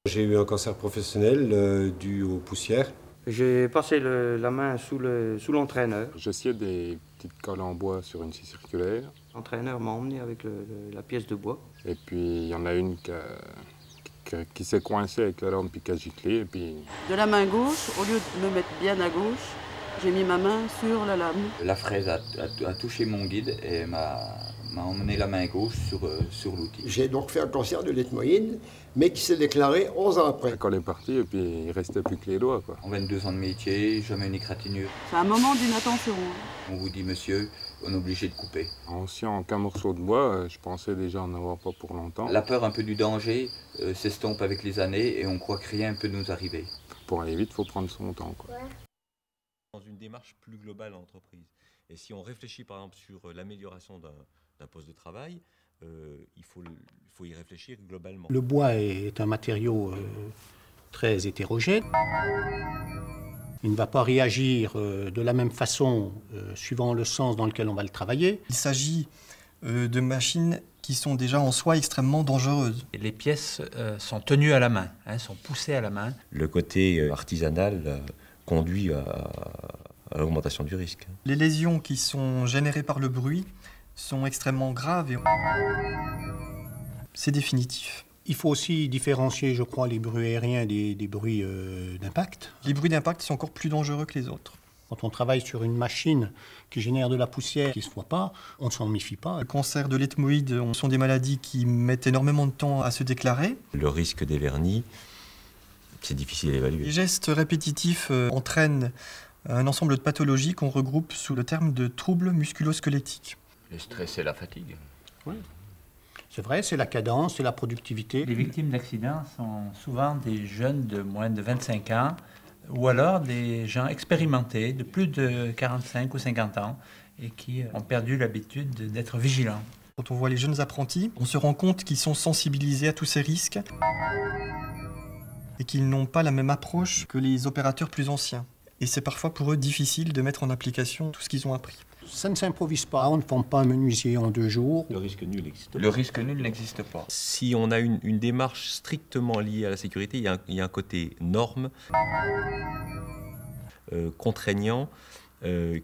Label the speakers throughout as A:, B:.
A: J'ai eu un cancer professionnel dû aux poussières.
B: J'ai passé la main sous l'entraîneur.
C: J'ai scié des petites colles en bois sur une scie circulaire.
B: L'entraîneur m'a emmené avec la pièce de bois.
C: Et puis il y en a une qui s'est coincée avec la lampe puis qui a giclé. Et puis...
D: De la main gauche, au lieu de me mettre bien à gauche, j'ai mis ma main sur la lame.
E: La fraise a touché mon guide et m'a emmené la main gauche sur l'outil.
F: J'ai donc fait un cancer de l'ethmoïde, mais qui s'est déclaré 11 ans après.
C: La colle est partie et puis il restait plus que les doigts, quoi.
E: En 22 ans de métier, jamais une égratignure.
D: C'est un moment d'inattention.
E: On vous dit, monsieur, on est obligé de couper.
C: En sciant qu'un morceau de bois, je pensais déjà en avoir pas pour longtemps.
E: La peur un peu du danger s'estompe avec les années et on croit que rien ne peut nous arriver.
C: Pour aller vite, il faut prendre son temps, quoi.
G: Dans une démarche plus globale en entreprise. Et si on réfléchit par exemple sur l'amélioration d'un poste de travail, il faut y réfléchir globalement.
H: Le bois est un matériau très hétérogène. Il ne va pas réagir de la même façon suivant le sens dans lequel on va le travailler.
I: Il s'agit de machines qui sont déjà en soi extrêmement dangereuses.
J: Les pièces sont tenues à la main, sont poussées à la main.
G: Le côté artisanal conduit à l'augmentation du risque.
I: Les lésions qui sont générées par le bruit sont extrêmement graves et c'est définitif.
H: Il faut aussi différencier, je crois, les bruits aériens des bruits d'impact.
I: Les bruits d'impact sont encore plus dangereux que les autres.
H: Quand on travaille sur une machine qui génère de la poussière qui ne se voit pas, on ne s'en méfie pas.
I: Le cancer de l'ethmoïde sont des maladies qui mettent énormément de temps à se déclarer.
G: Le risque des vernis, c'est difficile à évaluer.
I: Les gestes répétitifs entraînent un ensemble de pathologies qu'on regroupe sous le terme de troubles musculo-squelettiques.
E: Le stress et la fatigue.
H: Oui. C'est vrai, c'est la cadence, c'est la productivité.
J: Les victimes d'accidents sont souvent des jeunes de moins de 25 ans ou alors des gens expérimentés de plus de 45 ou 50 ans et qui ont perdu l'habitude d'être vigilants.
I: Quand on voit les jeunes apprentis, on se rend compte qu'ils sont sensibilisés à tous ces risques et qu'ils n'ont pas la même approche que les opérateurs plus anciens. Et c'est parfois pour eux difficile de mettre en application tout ce qu'ils ont appris.
H: Ça ne s'improvise pas, on ne forme pas un menuisier en 2 jours.
G: Le risque nul n'existe pas.
E: Le risque nul n'existe pas.
G: Si on a une démarche strictement liée à la sécurité, il y a un côté norme, contraignant,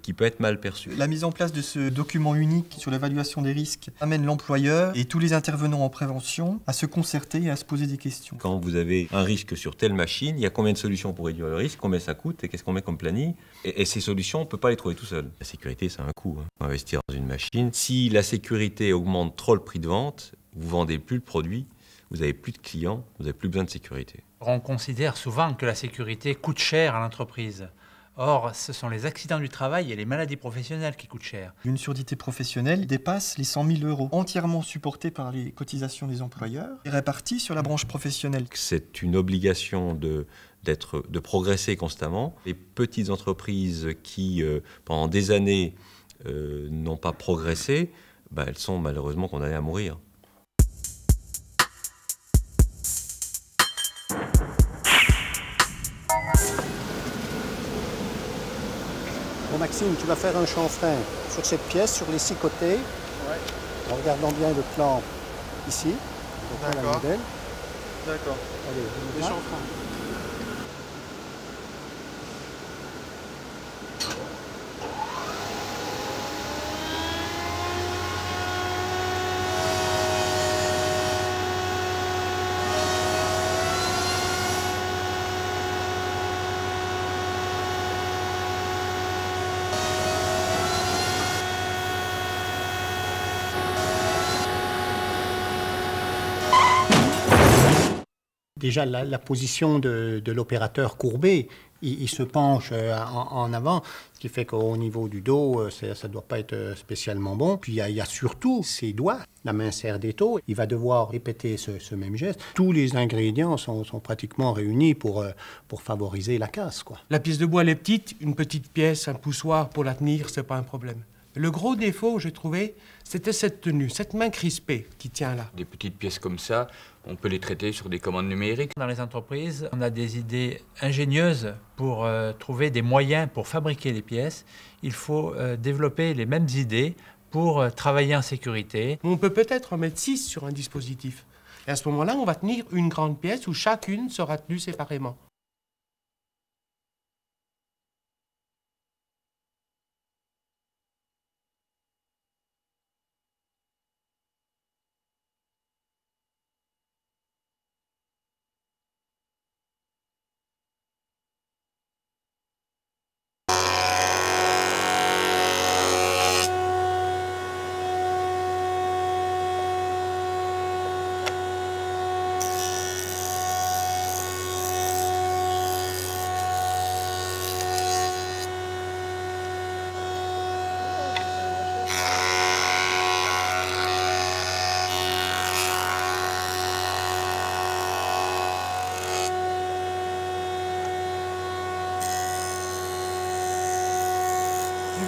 G: qui peut être mal perçu.
I: La mise en place de ce document unique sur l'évaluation des risques amène l'employeur et tous les intervenants en prévention à se concerter et à se poser des questions.
G: Quand vous avez un risque sur telle machine, il y a combien de solutions pour réduire le risque, combien ça coûte et qu'est-ce qu'on met comme planning. Et ces solutions, on ne peut pas les trouver tout seul. La sécurité, ça a un coût. Investir dans une machine. Si la sécurité augmente trop le prix de vente, vous ne vendez plus le produit, vous n'avez plus de clients, vous n'avez plus besoin de sécurité.
J: On considère souvent que la sécurité coûte cher à l'entreprise. Or, ce sont les accidents du travail et les maladies professionnelles qui coûtent cher.
I: Une surdité professionnelle dépasse les 100 000 €, entièrement supportée par les cotisations des employeurs et répartie sur la branche professionnelle.
G: C'est une obligation de progresser constamment. Les petites entreprises qui, pendant des années, n'ont pas progressé, elles sont malheureusement condamnées à mourir.
H: Bon, Maxime, tu vas faire un chanfrein sur cette pièce, sur les 6 côtés, en regardant bien le plan ici.
K: D'accord.
H: Allez,
K: Les chanfreins.
H: Déjà, la position de l'opérateur courbé, il se penche en avant, ce qui fait qu'au niveau du dos, ça ne doit pas être spécialement bon. Puis il y a surtout ses doigts, la main serre d'étau, il va devoir répéter ce même geste. Tous les ingrédients sont pratiquement réunis pour favoriser la casse, quoi.
K: La pièce de bois, elle est petite, une petite pièce, un poussoir pour la tenir, c'est pas un problème. Le gros défaut, j'ai trouvé, c'était cette tenue, cette main crispée qui tient là.
E: Des petites pièces comme ça, on peut les traiter sur des commandes numériques.
J: Dans les entreprises, on a des idées ingénieuses pour trouver des moyens pour fabriquer les pièces. Il faut développer les mêmes idées pour travailler en sécurité.
K: On peut peut-être en mettre 6 sur un dispositif. Et à ce moment-là, on va tenir une grande pièce où chacune sera tenue séparément.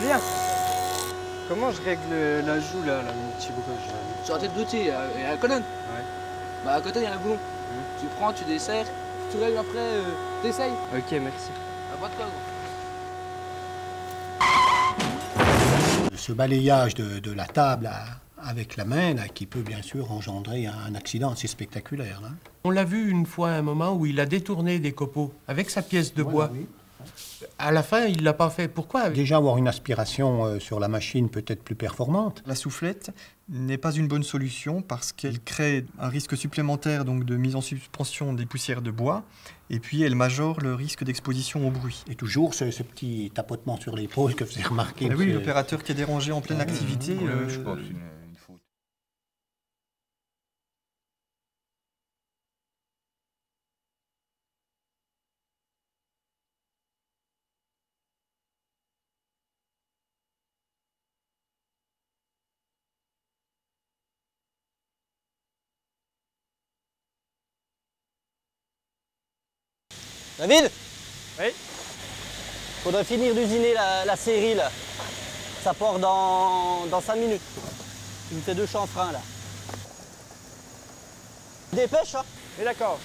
B: Julien, comment je règle la joue là, mon petit bocage?
L: Sur la tête d'outil, il y a la colonne.
B: Ouais.
L: Bah à côté, il y a un boulon. Tu prends, tu desserres, tu règles après, t'essayes.
B: Ok, merci.
L: Ah, pas de quoi, gros.
H: Ce balayage de la table avec la main, là, qui peut bien sûr engendrer un accident assez spectaculaire. Là.
K: On l'a vu une fois à un moment où il a détourné des copeaux avec sa pièce de bois.
H: Oui.
K: À la fin, il ne l'a pas fait. Pourquoi?
H: Déjà avoir une aspiration sur la machine peut-être plus performante.
I: La soufflette n'est pas une bonne solution parce qu'elle crée un risque supplémentaire donc, de mise en suspension des poussières de bois et puis elle majore le risque d'exposition au bruit.
H: Et toujours ce petit tapotement sur l'épaule que vous avez remarqué.
I: Oui, l'opérateur qui est dérangé en pleine activité.
E: Je pense une faute.
M: David?
B: Oui?
M: Faudrait finir d'usiner la série là. Ça part dans 5 minutes. Tu me fais 2 chanfreins là. Dépêche hein?
B: Oui, d'accord.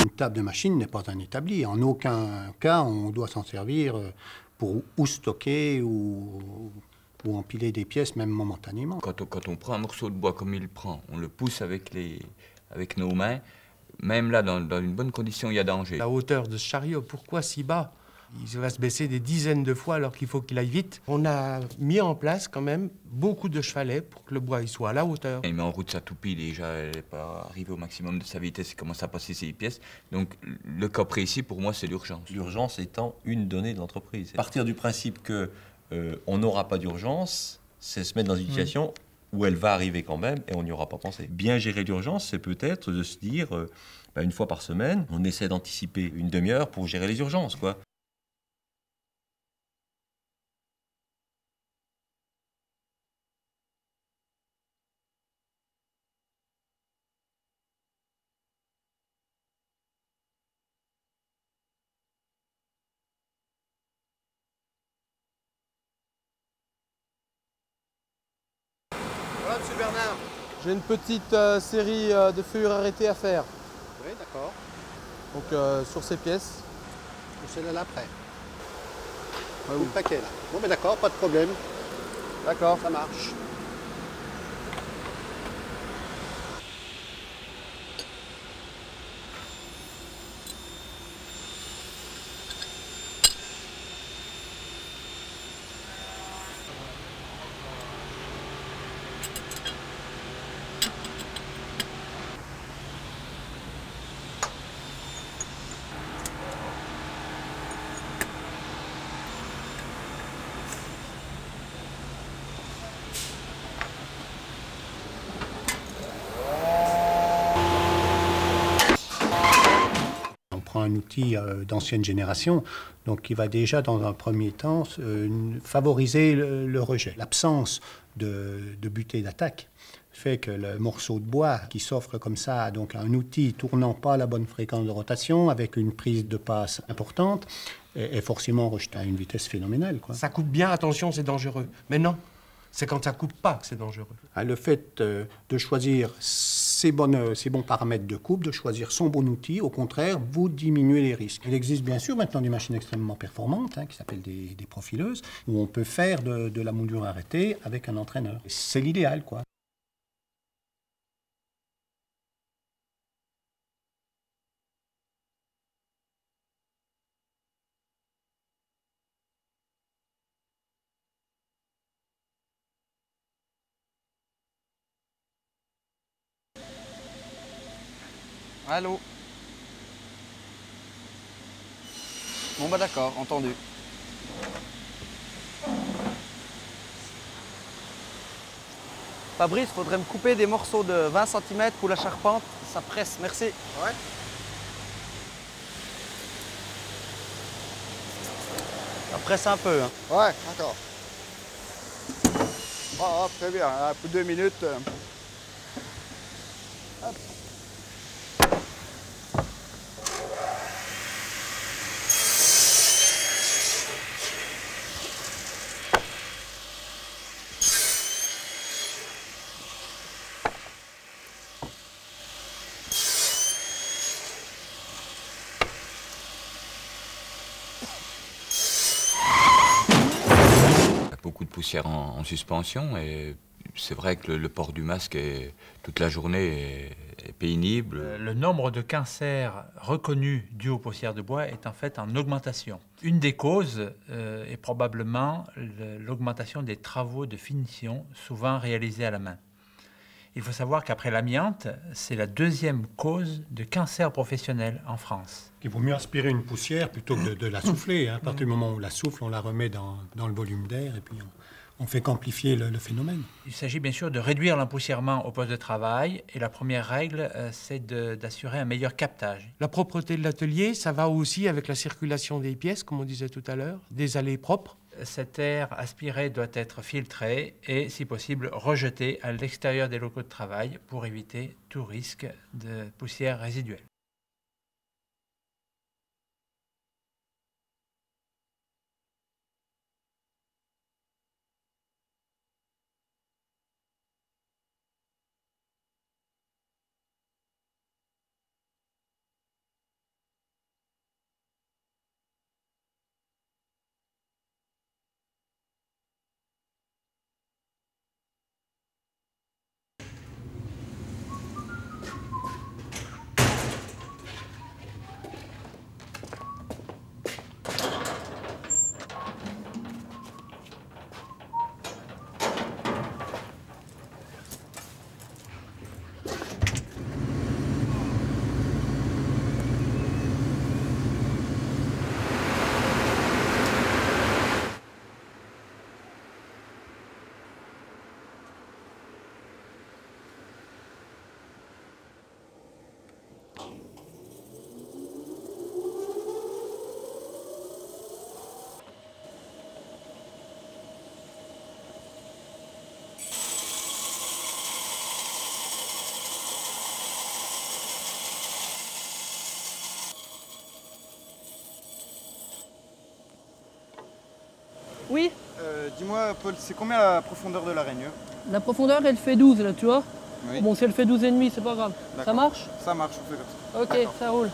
H: Une table de machine n'est pas un établi. En aucun cas, on doit s'en servir pour ou stocker ou empiler des pièces, même momentanément.
E: Quand on prend un morceau de bois comme il le prend, on le pousse avec nos mains, même là, dans une bonne condition, il y a danger.
K: La hauteur de ce chariot, pourquoi si bas? Il va se baisser des dizaines de fois alors qu'il faut qu'il aille vite. On a mis en place quand même beaucoup de chevalets pour que le bois il soit à la hauteur.
E: Il met en route sa toupie déjà, elle n'est pas arrivée au maximum de sa vitesse, il commence à passer ses pièces. Donc le cas précis, pour moi, c'est l'urgence.
G: L'urgence étant une donnée de l'entreprise. Partir du principe que on n'aura pas d'urgence, c'est se mettre dans une situation où elle va arriver quand même et on n'y aura pas pensé. Bien gérer l'urgence, c'est peut-être de se dire, une fois par semaine, on essaie d'anticiper une demi-heure pour gérer les urgences, quoi.
F: Voilà, monsieur Bernard.
N: J'ai une petite série de feuillures arrêtées à faire.
F: Oui, d'accord.
N: Donc sur ces pièces.
F: Et celle-là l'après. Tout le paquet là. Bon, mais d'accord, pas de problème.
N: D'accord.
F: Ça marche.
H: un outil d'ancienne génération, donc qui va déjà, dans un premier temps, favoriser le rejet. L'absence de butée d'attaque fait que le morceau de bois qui s'offre comme ça, donc un outil tournant pas à la bonne fréquence de rotation, avec une prise de passe importante, est forcément rejeté à une vitesse phénoménale, quoi.
K: Ça coupe bien, attention, c'est dangereux. Mais non, c'est quand ça coupe pas que c'est dangereux.
H: Le fait de choisir ces bons paramètres de coupe, de choisir son bon outil, au contraire, vous diminuez les risques. Il existe bien sûr maintenant des machines extrêmement performantes, qui s'appellent des profileuses, où on peut faire de la moulure arrêtée avec un entraîneur. C'est l'idéal, quoi.
L: Allô? Bon bah d'accord, entendu. Fabrice, faudrait me couper des morceaux de 20 cm pour la charpente, ça presse, merci. Ouais. Ça presse un peu, hein.
F: Ouais, d'accord. Oh, très bien, pour 2 minutes. Hop.
E: Beaucoup de poussière en suspension et c'est vrai que le port du masque toute la journée est pénible.
J: Le nombre de cancers reconnus dus aux poussières de bois est en fait en augmentation. Une des causes est probablement l'augmentation des travaux de finition, souvent réalisés à la main. Il faut savoir qu'après l'amiante, c'est la deuxième cause de cancer professionnel en France.
H: Il vaut mieux aspirer une poussière plutôt que de la souffler. À partir du moment où on la souffle, on la remet dans le volume d'air et puis on fait qu'amplifier le phénomène.
J: Il s'agit bien sûr de réduire l'empoussièrement au poste de travail et la première règle, c'est d'assurer un meilleur captage.
K: La propreté de l'atelier, ça va aussi avec la circulation des pièces, comme on disait tout à l'heure, des allées propres.
J: Cet air aspiré doit être filtré et, si possible, rejeté à l'extérieur des locaux de travail pour éviter tout risque de poussière résiduelle.
L: Oui.
O: Dis-moi, Paul, c'est combien la profondeur de l'araignée?
L: La profondeur, elle fait 12, là, tu vois.
O: Oui.
L: Bon, si elle fait 12,5, c'est pas grave. Ça marche?
O: Ça marche, on fait comme ça.
L: Ok, ça roule.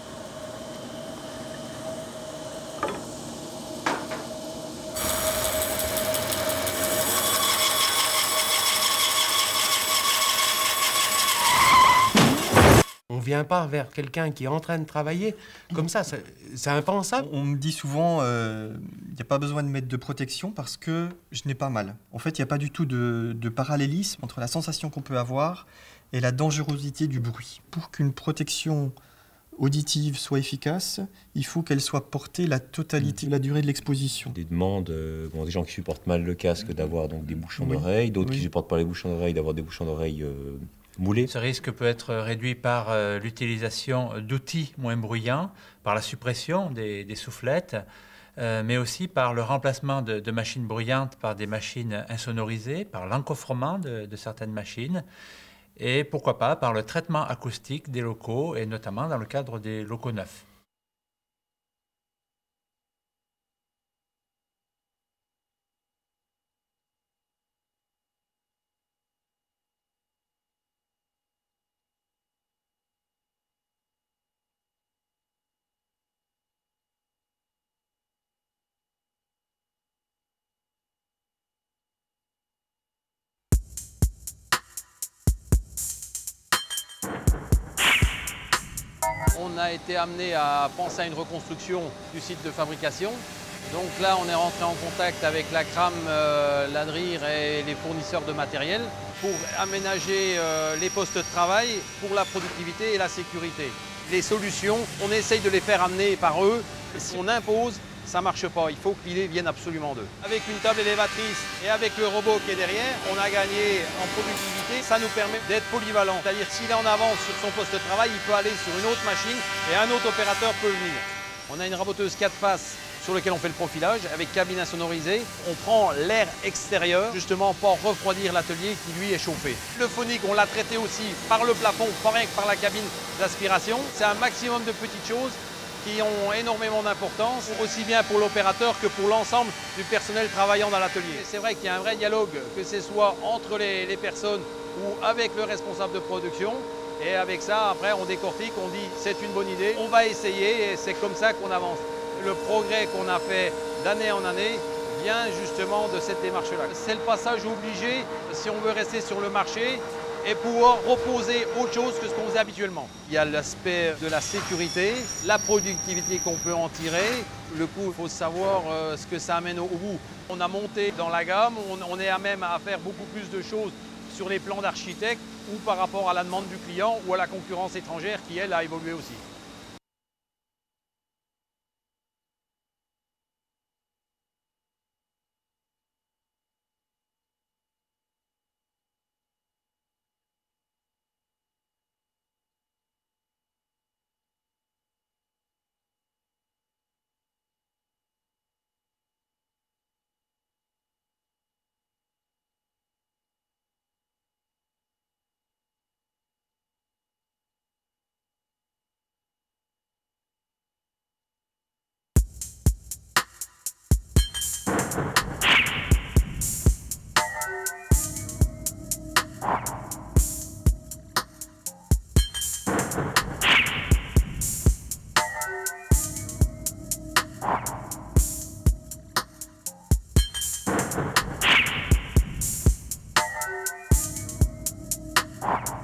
K: On ne vient pas vers quelqu'un qui est en train de travailler comme ça, c'est impensable.
I: On me dit souvent, il n'y a pas besoin de mettre de protection parce que je n'ai pas mal. En fait, il n'y a pas du tout de parallélisme entre la sensation qu'on peut avoir et la dangerosité du bruit. Pour qu'une protection auditive soit efficace, il faut qu'elle soit portée la totalité de la durée de l'exposition.
G: Des demandes, des gens qui supportent mal le casque d'avoir donc des bouchons d'oreilles, d'autres qui supportent pas les bouchons d'oreilles d'avoir des bouchons d'oreilles moulé.
J: Ce risque peut être réduit par l'utilisation d'outils moins bruyants, par la suppression des soufflettes, mais aussi par le remplacement de machines bruyantes par des machines insonorisées, par l'encoffrement de certaines machines, et pourquoi pas par le traitement acoustique des locaux, et notamment dans le cadre des locaux neufs.
P: On a été amené à penser à une reconstruction du site de fabrication. Donc là, on est rentré en contact avec la CRAM, l'ADRIR et les fournisseurs de matériel pour aménager les postes de travail pour la productivité et la sécurité. Les solutions, on essaye de les faire amener par eux. Si on impose, ça ne marche pas. Il faut que l'idée vienne absolument d'eux. Avec une table élévatrice et avec le robot qui est derrière, on a gagné en productivité. Ça nous permet d'être polyvalent. C'est-à-dire s'il est en avance sur son poste de travail, il peut aller sur une autre machine et un autre opérateur peut venir. On a une raboteuse 4 faces sur laquelle on fait le profilage avec cabine insonorisée. On prend l'air extérieur justement pour refroidir l'atelier qui lui est chauffé. Le phonique, on l'a traité aussi par le plafond, pas rien que par la cabine d'aspiration. C'est un maximum de petites choses qui ont énormément d'importance, aussi bien pour l'opérateur que pour l'ensemble du personnel travaillant dans l'atelier. C'est vrai qu'il y a un vrai dialogue, que ce soit entre les personnes ou avec le responsable de production. Et avec ça, après, on décortique, on dit c'est une bonne idée, on va essayer et c'est comme ça qu'on avance. Le progrès qu'on a fait d'année en année vient justement de cette démarche-là. C'est le passage obligé si on veut rester sur le marché et pouvoir proposer autre chose que ce qu'on faisait habituellement. Il y a l'aspect de la sécurité, la productivité qu'on peut en tirer. Le coût, il faut savoir ce que ça amène au bout. On a monté dans la gamme, on est à même à faire beaucoup plus de choses sur les plans d'architecte ou par rapport à la demande du client ou à la concurrence étrangère qui, elle, a évolué aussi.
Q: You